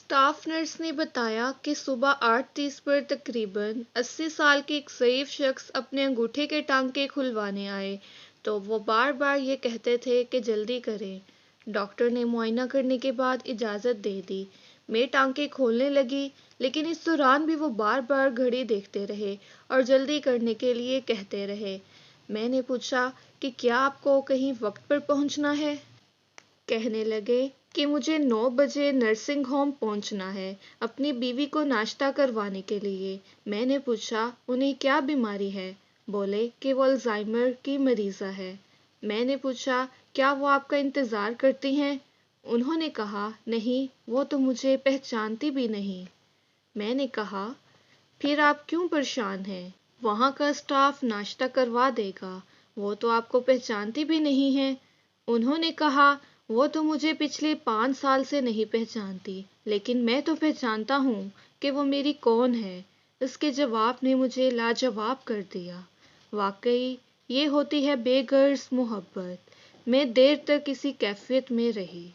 Staff nurse نے بتایا کہ صبح 8:30 پر تقریباً 80 سال کے ایک ضعیف شخص اپنے انگوٹھے کے ٹانکے کھلوانے آئے تو وہ بار بار یہ کہتے تھے کہ جلدی کریں۔ ڈاکٹر نے معائنہ کرنے کے بعد اجازت دے دی۔ میں ٹانکے کھولنے لگی لیکن اس دوران بھی وہ بار بار گھڑی دیکھتے رہے اور جلدی کرنے کے لیے کہتے رہے۔ میں نے پوچھا کہ کیا آپ کو کہیں وقت پر پہنچنا ہے؟ کہنے لگے کہ مجھے 9 بجے نرسنگ ہوم پہنچنا ہے اپنی بیوی کو ناشتہ کروانے کے لیے۔ میں نے پوچھا انہیں کیا بیماری ہے؟ بولے کہ وہ الزائمر کی مریضہ ہے۔ میں نے پوچھا کیا وہ آپ کا انتظار کرتی ہیں؟ انہوں نے کہا نہیں، وہ تو مجھے پہچانتی بھی نہیں۔ میں نے کہا پھر آپ کیوں پریشان ہیں؟ وہاں کا اسٹاف ناشتہ کروا دے گا، وہ تو آپ کو پہچانتی بھی نہیں ہے۔ انہوں نے کہا وہ تو مجھے پچھلے 5 سال سے نہیں پہچانتی، لیکن میں تو پہچانتا ہوں کہ وہ میری کون ہے۔ اس کے جواب نے مجھے لاجواب کر دیا۔ واقعی یہ ہوتی ہے بے غرض محبت۔ میں دیر تک اسی کیفیت میں رہی۔